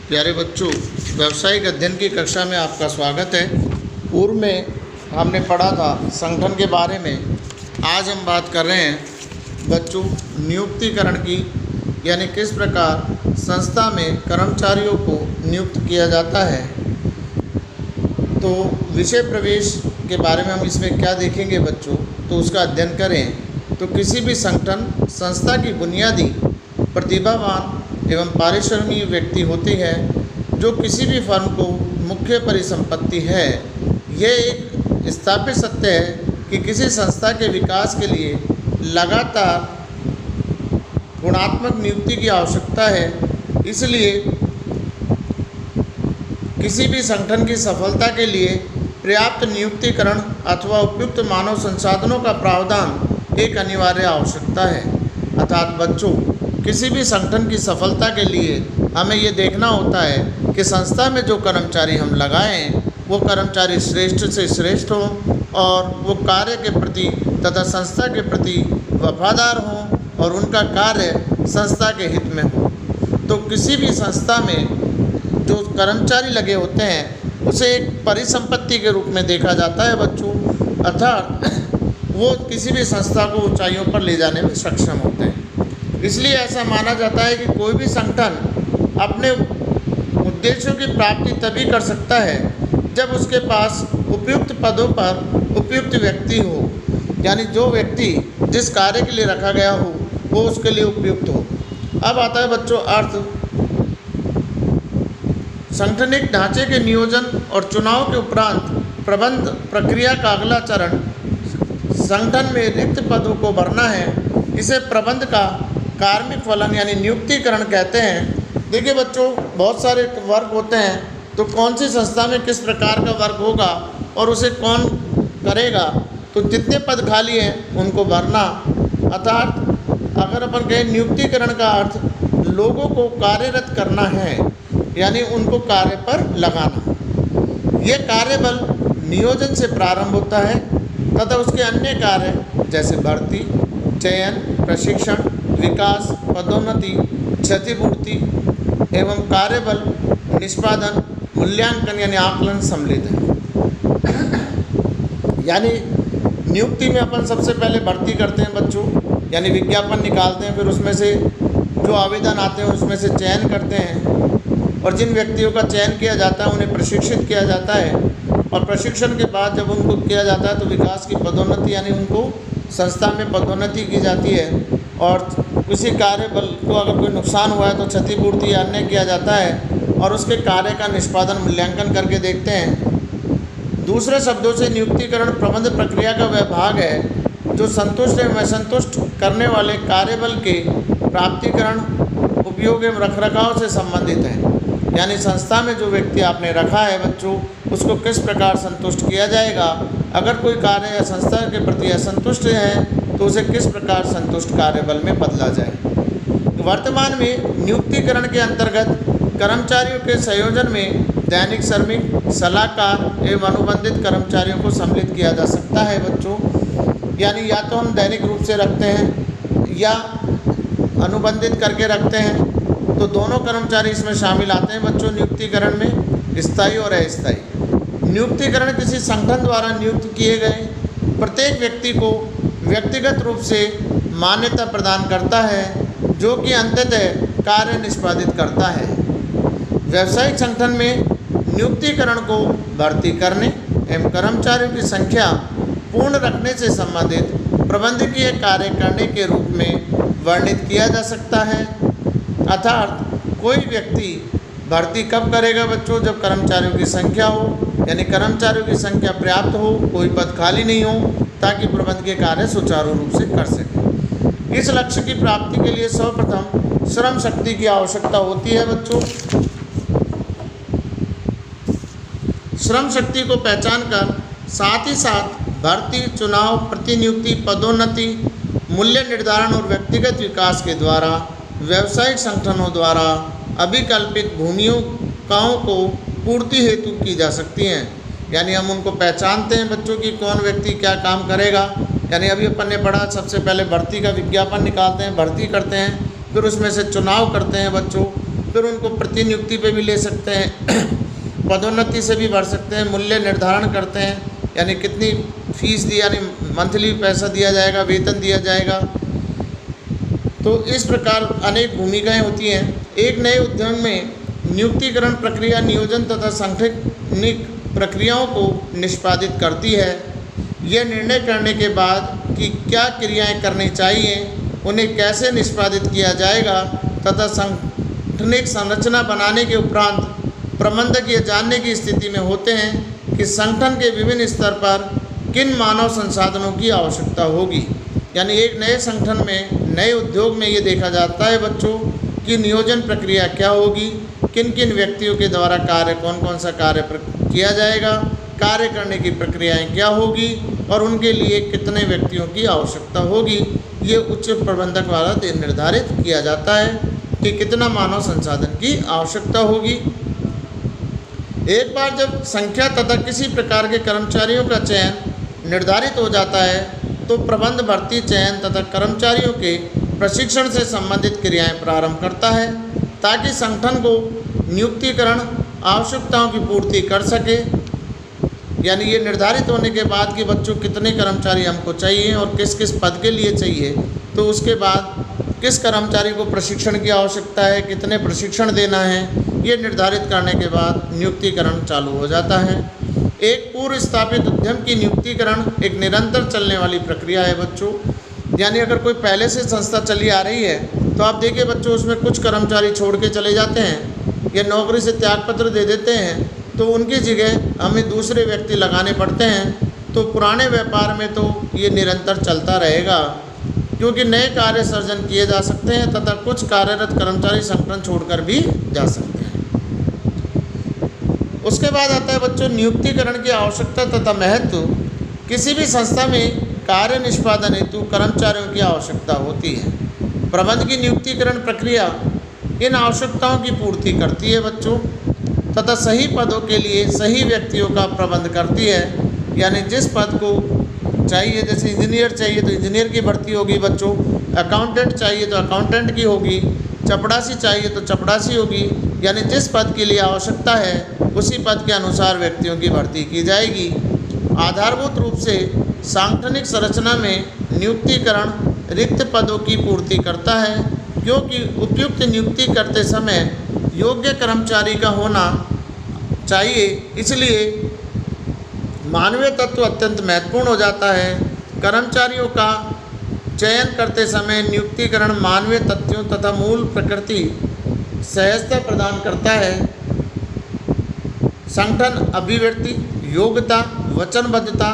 प्यारे बच्चों, व्यावसायिक अध्ययन की कक्षा में आपका स्वागत है। पूर्व में हमने पढ़ा था संगठन के बारे में। आज हम बात कर रहे हैं बच्चों नियुक्तिकरण की, यानी किस प्रकार संस्था में कर्मचारियों को नियुक्त किया जाता है। तो विषय प्रवेश के बारे में हम इसमें क्या देखेंगे बच्चों, तो उसका अध्ययन करें। तो किसी भी संगठन संस्था की बुनियादी प्रतिभावान एवं पारिश्रमिक व्यक्ति होती है जो किसी भी फर्म को मुख्य परिसंपत्ति है। यह एक स्थापित सत्य है कि किसी संस्था के विकास के लिए लगातार गुणात्मक नियुक्ति की आवश्यकता है। इसलिए किसी भी संगठन की सफलता के लिए पर्याप्त नियुक्तिकरण अथवा उपयुक्त मानव संसाधनों का प्रावधान एक अनिवार्य आवश्यकता है। अर्थात बच्चों, किसी भी संगठन की सफलता के लिए हमें ये देखना होता है कि संस्था में जो कर्मचारी हम लगाएं वो कर्मचारी श्रेष्ठ से श्रेष्ठ हों और वो कार्य के प्रति तथा संस्था के प्रति वफादार हों और उनका कार्य संस्था के हित में हो। तो किसी भी संस्था में जो कर्मचारी लगे होते हैं उसे एक परिसंपत्ति के रूप में देखा जाता है बच्चों। अर्थात वो किसी भी संस्था को ऊंचाइयों पर ले जाने में सक्षम होते हैं। इसलिए ऐसा माना जाता है कि कोई भी संगठन अपने उद्देश्यों की प्राप्ति तभी कर सकता है जब उसके पास उपयुक्त पदों पर उपयुक्त व्यक्ति हो, यानी जो व्यक्ति जिस कार्य के लिए रखा गया हो वो उसके लिए उपयुक्त हो। अब आता है बच्चों अर्थ। संगठनिक ढांचे के नियोजन और चुनाव के उपरांत प्रबंध प्रक्रिया का अगला चरण संगठन में रिक्त पदों को भरना है। इसे प्रबंध का कार्मिक फलन यानी नियुक्तिकरण कहते हैं। देखिए बच्चों, बहुत सारे वर्ग होते हैं, तो कौन सी संस्था में किस प्रकार का वर्ग होगा और उसे कौन करेगा। तो जितने पद खाली हैं उनको भरना। अर्थात अगर अपन कहें नियुक्तिकरण का अर्थ लोगों को कार्यरत करना है, यानी उनको कार्य पर लगाना। यह कार्यबल नियोजन से प्रारंभ होता है तथा उसके अन्य कार्य जैसे भर्ती, चयन, प्रशिक्षण, विकास, पदोन्नति, क्षतिपूर्ति एवं कार्यबल निष्पादन, मूल्यांकन यानी आकलन सम्मिलित है। यानी नियुक्ति में अपन सबसे पहले भर्ती करते हैं बच्चों, यानी विज्ञापन निकालते हैं, फिर उसमें से जो आवेदन आते हैं उसमें से चयन करते हैं और जिन व्यक्तियों का चयन किया जाता है उन्हें प्रशिक्षित किया जाता है और प्रशिक्षण के बाद जब उनको किया जाता है तो विकास की पदोन्नति यानी उनको संस्था में पदोन्नति की जाती है और किसी कार्य बल को अगर कोई नुकसान हुआ है तो क्षतिपूर्ति या अन्य किया जाता है और उसके कार्य का निष्पादन मूल्यांकन करके देखते हैं। दूसरे शब्दों से नियुक्तिकरण प्रबंध प्रक्रिया का वह भाग है जो संतुष्ट एवं असंतुष्ट करने वाले कार्यबल के प्राप्तिकरण, उपयोग एवं रखरखाव से संबंधित है। यानी संस्था में जो व्यक्ति आपने रखा है बच्चों, उसको किस प्रकार संतुष्ट किया जाएगा। अगर कोई कार्य या संस्था के प्रति असंतुष्ट है तो उसे किस प्रकार संतुष्ट कार्यबल में बदला जाए। वर्तमान में नियुक्तिकरण के अंतर्गत कर्मचारियों के संयोजन में दैनिक श्रमिक, सलाहकार एवं अनुबंधित कर्मचारियों को सम्मिलित किया जा सकता है बच्चों। यानी या तो हम दैनिक रूप से रखते हैं या अनुबंधित करके रखते हैं, तो दोनों कर्मचारी इसमें शामिल आते हैं बच्चों नियुक्तिकरण में, स्थायी और अस्थायी। नियुक्तिकरण किसी संगठन द्वारा नियुक्त किए गए प्रत्येक व्यक्ति को व्यक्तिगत रूप से मान्यता प्रदान करता है जो कि अंततः कार्य निष्पादित करता है। व्यावसायिक संगठन में नियुक्तिकरण को भर्ती करने एवं कर्मचारियों की संख्या पूर्ण रखने से संबंधित प्रबंधकीय कार्य करने के रूप में वर्णित किया जा सकता है। अर्थात कोई व्यक्ति भर्ती कब करेगा बच्चों, जब कर्मचारियों की संख्या हो, यानी कर्मचारियों की संख्या पर्याप्त हो, कोई पद खाली नहीं हो, ताकि प्रबंधकीय कार्य सुचारू रूप से कर सके। इस लक्ष्य की प्राप्ति के लिए सर्वप्रथम श्रम शक्ति की आवश्यकता होती है बच्चों। श्रम शक्ति को पहचान कर साथ ही साथ भर्ती, चुनाव, प्रतिनियुक्ति, पदोन्नति, मूल्य निर्धारण और व्यक्तिगत विकास के द्वारा व्यावसायिक संगठनों द्वारा अभिकल्पित भूमिकाओं को पूर्ति हेतु की जा सकती हैं। यानी हम उनको पहचानते हैं बच्चों की कौन व्यक्ति क्या काम करेगा। यानी अभी अपन ने पढ़ा, सबसे पहले भर्ती का विज्ञापन निकालते हैं, भर्ती करते हैं, फिर उसमें से चुनाव करते हैं बच्चों, फिर उनको प्रतिनियुक्ति पे भी ले सकते हैं, पदोन्नति से भी बढ़ सकते हैं, मूल्य निर्धारण करते हैं, यानी कितनी फीस दी, यानी मंथली पैसा दिया जाएगा, वेतन दिया जाएगा। तो इस प्रकार अनेक भूमिकाएं होती हैं। एक नए उद्योग में नियुक्तिकरण प्रक्रिया नियोजन तथा सांगठनिक प्रक्रियाओं को निष्पादित करती है। यह निर्णय करने के बाद कि क्या क्रियाएं करनी चाहिए, उन्हें कैसे निष्पादित किया जाएगा तथा सांगठनिक संरचना बनाने के उपरांत प्रबंधक ये जानने की स्थिति में होते हैं कि संगठन के विभिन्न स्तर पर किन मानव संसाधनों की आवश्यकता होगी। यानी एक नए संगठन में, नए उद्योग में ये देखा जाता है बच्चों कि नियोजन प्रक्रिया क्या होगी, किन किन व्यक्तियों के द्वारा कार्य, कौन कौन सा कार्य किया जाएगा, कार्य करने की प्रक्रियाएं क्या होगी और उनके लिए कितने व्यक्तियों की आवश्यकता होगी। ये उच्च प्रबंधक द्वारा निर्धारित किया जाता है कि कितना मानव संसाधन की आवश्यकता होगी। एक बार जब संख्या तथा किसी प्रकार के कर्मचारियों का चयन निर्धारित हो जाता है तो प्रबंध भर्ती, चयन तथा कर्मचारियों के प्रशिक्षण से संबंधित क्रियाएं प्रारंभ करता है ताकि संगठन को नियुक्तिकरण आवश्यकताओं की पूर्ति कर सके। यानी ये निर्धारित होने के बाद कि बच्चों कितने कर्मचारी हमको चाहिए और किस किस पद के लिए चाहिए, तो उसके बाद किस कर्मचारी को प्रशिक्षण की आवश्यकता है, कितने प्रशिक्षण देना है, ये निर्धारित करने के बाद नियुक्तिकरण चालू हो जाता है। एक पूर्व स्थापित उद्यम की नियुक्तिकरण एक निरंतर चलने वाली प्रक्रिया है बच्चों। यानी अगर कोई पहले से संस्था चली आ रही है तो आप देखिए बच्चों, उसमें कुछ कर्मचारी छोड़ के चले जाते हैं या नौकरी से त्यागपत्र दे देते हैं, तो उनकी जगह हमें दूसरे व्यक्ति लगाने पड़ते हैं। तो पुराने व्यापार में तो ये निरंतर चलता रहेगा क्योंकि नए कार्य सर्जन किए जा सकते हैं तथा कुछ कार्यरत कर्मचारी संगठन छोड़कर भी जा सकते हैं। उसके बाद आता है बच्चों नियुक्तिकरण की आवश्यकता तथा महत्व। किसी भी संस्था में कार्य निष्पादन हेतु कर्मचारियों की आवश्यकता होती है। प्रबंध की नियुक्तिकरण प्रक्रिया इन आवश्यकताओं की पूर्ति करती है बच्चों तथा सही पदों के लिए सही व्यक्तियों का प्रबंध करती है। यानी जिस पद को चाहिए, जैसे इंजीनियर चाहिए तो इंजीनियर की भर्ती होगी बच्चों, अकाउंटेंट चाहिए तो अकाउंटेंट की होगी, चपड़ासी चाहिए तो चपड़ासी होगी। यानी जिस पद के लिए आवश्यकता है उसी पद के अनुसार व्यक्तियों की भर्ती की जाएगी। आधारभूत रूप से सांगठनिक संरचना में नियुक्तिकरण रिक्त पदों की पूर्ति करता है क्योंकि उपयुक्त नियुक्ति करते समय योग्य कर्मचारी का होना चाहिए, इसलिए मानवीय तत्व अत्यंत महत्वपूर्ण हो जाता है। कर्मचारियों का चयन करते समय नियुक्तिकरण मानवीय तत्वों तथा मूल प्रकृति सहजता प्रदान करता है। संगठन अभिव्यक्ति, योग्यता, वचनबद्धता,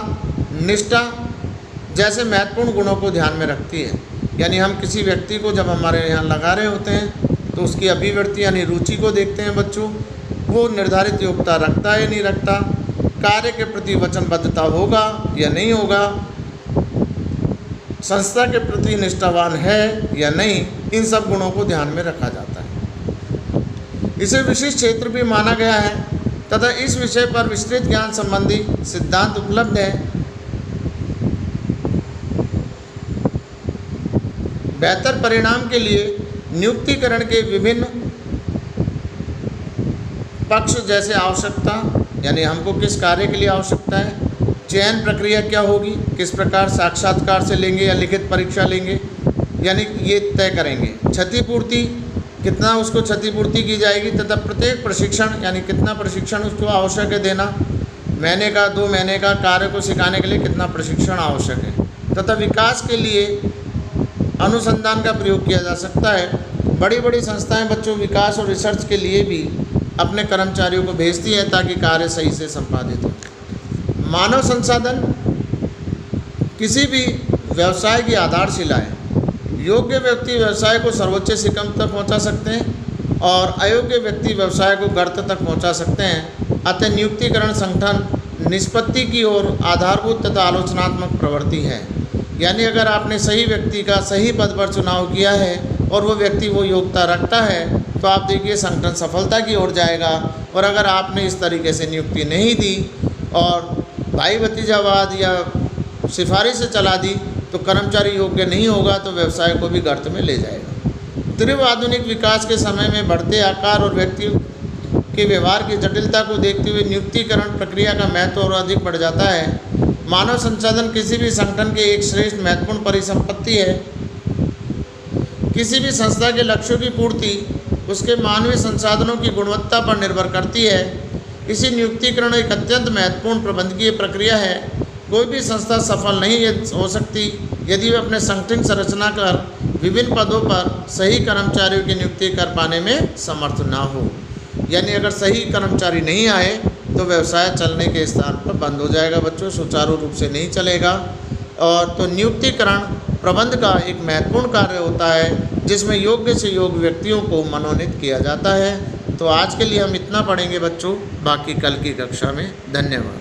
निष्ठा जैसे महत्वपूर्ण गुणों को ध्यान में रखती है। यानी हम किसी व्यक्ति को जब हमारे यहाँ लगा रहे होते हैं तो उसकी अभिव्यक्ति यानी रुचि को देखते हैं बच्चों, वो निर्धारित योग्यता रखता है या नहीं रखता, कार्य के प्रति वचनबद्धता होगा या नहीं होगा, संस्था के प्रति निष्ठावान है या नहीं, इन सब गुणों को ध्यान में रखा जाता है। इसे विशिष्ट क्षेत्र भी माना गया है तथा इस विषय पर विस्तृत ज्ञान संबंधी सिद्धांत उपलब्ध है। बेहतर परिणाम के लिए नियुक्तिकरण के विभिन्न पक्ष जैसे आवश्यकता, यानी हमको किस कार्य के लिए आवश्यकता है, चयन प्रक्रिया क्या होगी, किस प्रकार साक्षात्कार से लेंगे या लिखित परीक्षा लेंगे, यानी ये तय करेंगे। क्षतिपूर्ति, कितना उसको क्षतिपूर्ति की जाएगी तथा प्रत्येक प्रशिक्षण यानी कितना प्रशिक्षण उसको आवश्यक है देना, महीने का 2 महीने का कार्य को सिखाने के लिए कितना प्रशिक्षण आवश्यक है तथा विकास के लिए अनुसंधान का प्रयोग किया जा सकता है। बड़ी बड़ी संस्थाएं बच्चों विकास और रिसर्च के लिए भी अपने कर्मचारियों को भेजती हैं ताकि कार्य सही से संपादित हो। मानव संसाधन किसी भी व्यवसाय की आधारशिला है। योग्य व्यक्ति व्यवसाय को सर्वोच्च शिखर तक पहुंचा सकते हैं और अयोग्य व्यक्ति व्यवसाय को गर्त तक पहुंचा सकते हैं। अतः नियुक्तिकरण संगठन निष्पत्ति की ओर आधारभूत तथा आलोचनात्मक प्रवृत्ति है। यानी अगर आपने सही व्यक्ति का सही पद पर चुनाव किया है और वो व्यक्ति वो योग्यता रखता है तो आप देखिए संगठन सफलता की ओर जाएगा। और अगर आपने इस तरीके से नियुक्ति नहीं दी और भाई भतीजावाद या सिफारिश से चला दी तो कर्मचारी योग्य नहीं होगा तो व्यवसाय को भी गर्त में ले जाएगा। तीव्र आधुनिक विकास के समय में बढ़ते आकार और व्यक्तियों के व्यवहार की जटिलता को देखते हुए नियुक्तिकरण प्रक्रिया का महत्व और अधिक बढ़ जाता है। मानव संसाधन किसी भी संगठन की एक श्रेष्ठ महत्वपूर्ण परिसंपत्ति है। किसी भी संस्था के लक्ष्यों की पूर्ति उसके मानवीय संसाधनों की गुणवत्ता पर निर्भर करती है। इसी नियुक्तिकरण एक अत्यंत महत्वपूर्ण प्रबंधकीय प्रक्रिया है। कोई भी संस्था सफल नहीं हो सकती यदि वे अपने संगठन संरचना कर विभिन्न पदों पर सही कर्मचारियों की नियुक्ति कर पाने में समर्थ ना हो। यानी अगर सही कर्मचारी नहीं आए तो व्यवसाय चलने के स्थान पर बंद हो जाएगा बच्चों, सुचारू रूप से नहीं चलेगा। और तो नियुक्तिकरण प्रबंध का एक महत्वपूर्ण कार्य होता है जिसमें योग्य से योग्य व्यक्तियों को मनोनीत किया जाता है। तो आज के लिए हम इतना पढ़ेंगे बच्चों, बाकी कल की कक्षा में। धन्यवाद।